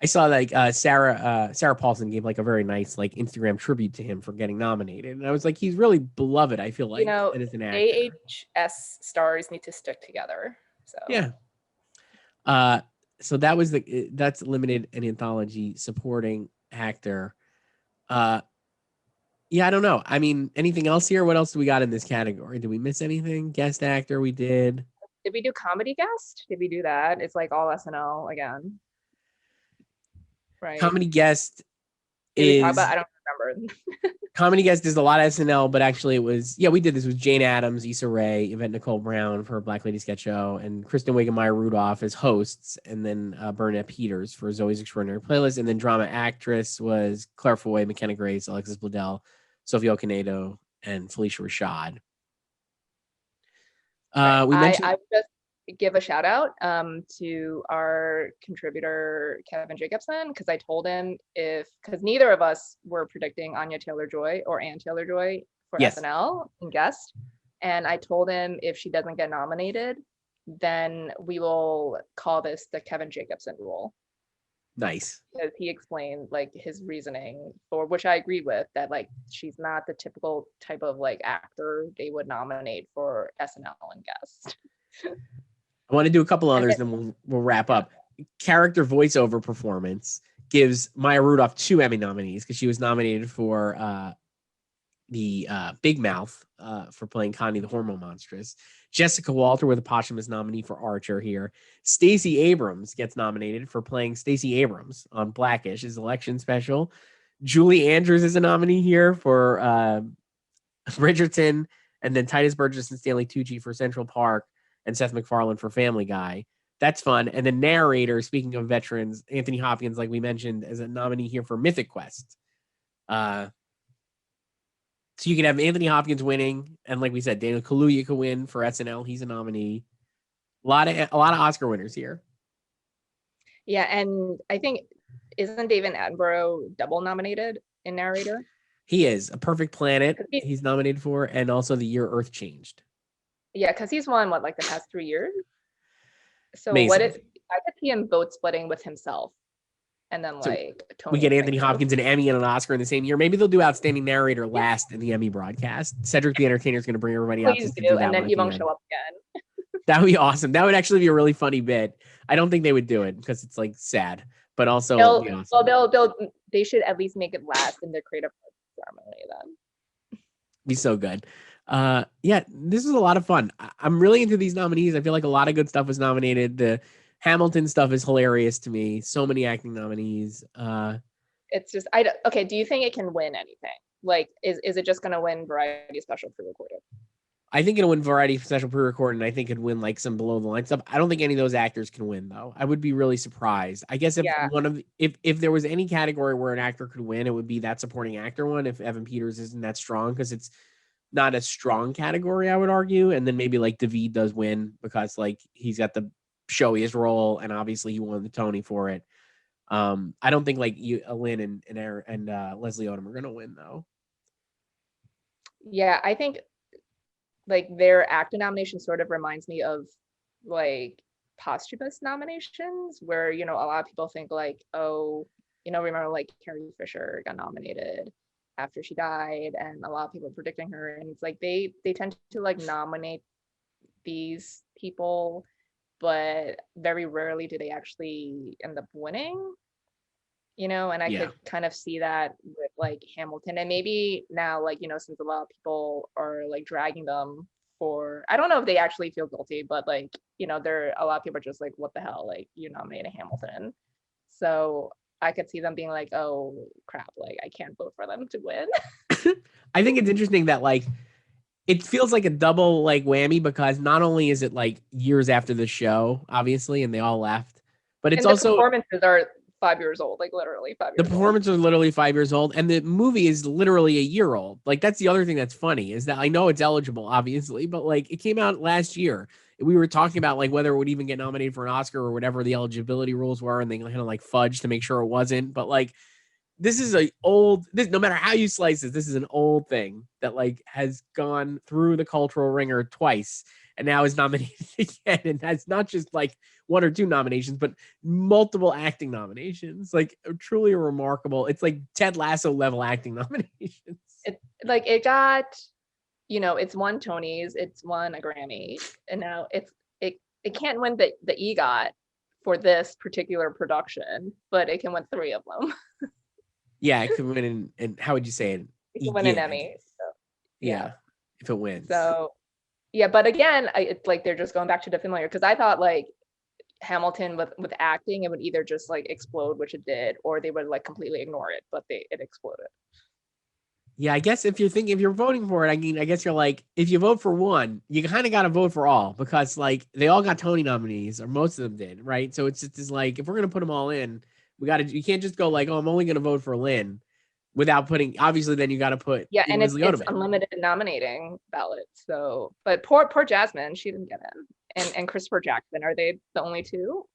I saw like Sarah Paulson gave like a very nice like Instagram tribute to him for getting nominated, and I was like, he's really beloved. I feel like as an actor. AHS stars need to stick together. So yeah. So that's limited an anthology supporting actor. Yeah, I don't know. I mean, anything else here? What else do we got in this category? Did we miss anything? Guest actor, we did. Did we do comedy guest? Did we do that? It's like all SNL again. Right. Comedy guest is. I don't remember. Comedy guest is a lot of SNL, but actually it was, we did this with Jane Addams, Issa Rae, Yvette Nicole Brown for Black Lady Sketch Show, and Kristen Wiig and Maya Rudolph as hosts, and then Burnett Peters for Zoe's Extraordinary Playlist, and then drama actress was Claire Foy, McKenna Grace, Alexis Bledel, Sophie Okonedo, and Felicia Rashad. We mentioned. give a shout out to our contributor Kevin Jacobson, because I told him because neither of us were predicting Anya Taylor-Joy or Ann Taylor-Joy for Yes. SNL and guest, and I told him if she doesn't get nominated, then we will call this the Kevin Jacobson rule. Nice. Because he explained like his reasoning, for which I agree with, that like she's not the typical type of like actor they would nominate for SNL and guest. I want to do a couple others, then we'll wrap up. Character voiceover performance gives Maya Rudolph 2 Emmy nominees because she was nominated for the Big Mouth for playing Connie the Hormone Monstrous. Jessica Walter with a posthumous nominee for Archer here. Stacey Abrams gets nominated for playing Stacey Abrams on Blackish, his election special. Julie Andrews is a nominee here for Bridgerton, and then Titus Burgess and Stanley Tucci for Central Park, and Seth MacFarlane for Family Guy. That's fun. And the narrator, speaking of veterans, Anthony Hopkins, like we mentioned, as a nominee here for Mythic Quest. So you can have Anthony Hopkins winning, and like we said, Daniel Kaluuya could win for SNL. He's a nominee. A lot of Oscar winners here. Yeah, and I think isn't David Attenborough double nominated in narrator? He is. A Perfect Planet. He's nominated for, and also The Year Earth Changed. Yeah, because he's won like the past 3 years. So Amazing. I could see him vote splitting with himself. And then like Tony, we get Anthony Hopkins an Emmy and an Oscar in the same year. Maybe they'll do Outstanding Narrator last in the Emmy broadcast. Cedric the Entertainer is going to bring everybody out to do that, and then he won't show up again. That would be awesome. That would actually be a really funny bit. I don't think they would do it because it's like sad, but also they should at least make it last in the creative ceremony then. Be so good. Yeah, this was a lot of fun. I'm really into these nominees. I feel like a lot of good stuff was nominated. The Hamilton stuff is hilarious to me. So many acting nominees. It's just okay. Do you think it can win anything? Like, is it just going to win Variety Special pre-recorded? I think it'll win Variety Special pre-recorded, and I think it'd win like some below the line stuff. I don't think any of those actors can win though. I would be really surprised. I guess if there was any category where an actor could win, it would be that supporting actor one. If Evan Peters isn't that strong, because it's not a strong category, I would argue. And then maybe like David does win because like he's got the showy his role, and obviously he won the Tony for it. I don't think like Lynn and Leslie Odom are gonna win though. Yeah, I think like their acting nomination sort of reminds me of like posthumous nominations, where a lot of people think like, oh, remember like Carrie Fisher got nominated after she died, and a lot of people predicting her, and it's like they tend to like nominate these people, but very rarely do they actually end up winning, and I could kind of see that with like Hamilton, and maybe now like since a lot of people are like dragging them for, I don't know if they actually feel guilty, but like there a lot of people are just like, what the hell, like you nominated Hamilton, so I could see them being like, oh crap, like I can't vote for them to win. I think it's interesting that like it feels like a double like whammy, because not only is it like years after the show, obviously, and they all left, but it's also the performances are 5 years old, like literally 5 years old. The performances are literally 5 years old, and the movie is literally a year old. Like that's the other thing that's funny, is that I know it's eligible, obviously, but like it came out last year. We were talking about like whether it would even get nominated for an Oscar or whatever the eligibility rules were, and they kind of like fudged to make sure it wasn't. But like this is no matter how you slice this is an old thing that like has gone through the cultural ringer twice and now is nominated again, and has not just like 1 or 2 nominations, but multiple acting nominations. Like truly a remarkable. It's like Ted Lasso level acting nominations. It got, it's won Tonys, it's won a Grammy, and now it can't win the EGOT for this particular production, but it can win 3 of them. Yeah, it could win and how would you say it? It can win an Emmy. So, yeah, if it wins. So yeah, but again, it's like they're just going back to the familiar, because I thought like Hamilton with acting, it would either just like explode, which it did, or they would like completely ignore it, but it exploded. Yeah, I guess if you're voting for it, I mean, I guess you're like, if you vote for one, you kind of got to vote for all, because like they all got Tony nominees, or most of them did, right? So it's just like, if we're gonna put them all in, you can't just go like, oh, I'm only gonna vote for Lynn, without putting, obviously then you got to put and it's unlimited nominating ballots. So, but poor Jasmine, she didn't get in. and Christopher Jackson. Are they the only two?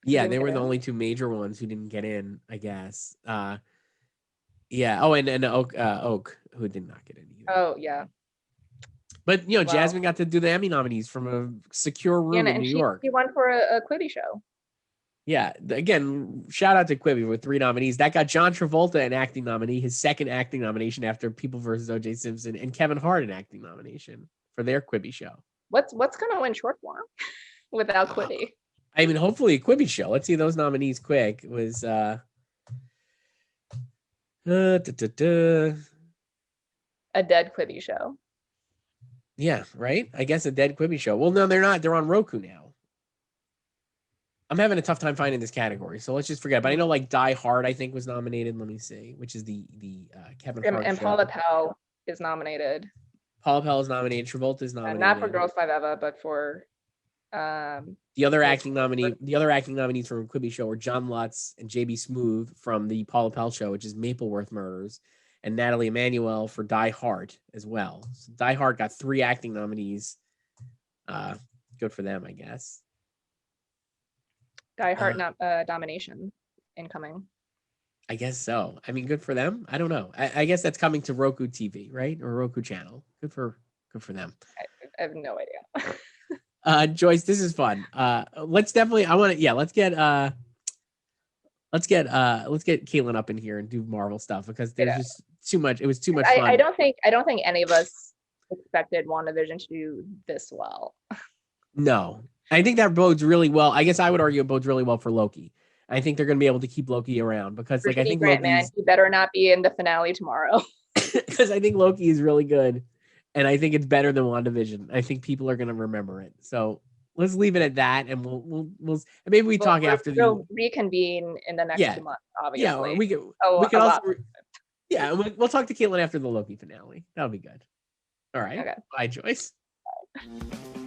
Yeah, they were the only two major ones who didn't get in, I guess. Yeah. Oh, and Oak, who did not get in either. Oh, yeah. But Jasmine got to do the Emmy nominees from a secure room in New York. She won for a Quibi show. Yeah. Again, shout out to Quibi with 3 nominees. That got John Travolta an acting nominee, his second acting nomination after People vs. O.J. Simpson, and Kevin Hart an acting nomination for their Quibi show. What's gonna win short form without Quibi? I mean, hopefully a Quibi show. Let's see those nominees quick. It was a dead Quibi show. Yeah, right? I guess a dead Quibi show. Well, no, they're not. They're on Roku now. I'm having a tough time finding this category, so let's just forget. But I know like Die Hard, I think, was nominated. Let me see, which is the Kevin Hart and show. Paula Pell is nominated. Paula Pell is nominated. Travolta is nominated. Not for Girls Five Eva, but for the other acting nominee. The other acting nominees from a Quibi show were John Lutz and JB Smoove from the Paula Pell show, which is Mapleworth Murders, and Natalie Emanuel for Die Hard as well. So Die Hard got 3 acting nominees. Good for them, I guess. Die Hard domination incoming. I guess so. I mean, good for them. I don't know. I guess that's coming to Roku TV, right? Or Roku channel. Good for them. I have no idea. Joyce, this is fun. Let's get Caitlin up in here and do Marvel stuff because there's just too much. It was too much fun. I don't think any of us expected WandaVision to do this well. No. I think that bodes really well. I guess I would argue it bodes really well for Loki. I think they're going to be able to keep Loki around because, I think Grant, man, he better not be in the finale tomorrow. Because I think Loki is really good, and I think it's better than WandaVision. I think people are going to remember it. So let's leave it at that, and we'll maybe we'll reconvene in the next 2 months. Obviously, yeah, we can also. Yeah, we'll talk to Caitlin after the Loki finale. That'll be good. All right. Okay. Bye, Joyce. Bye.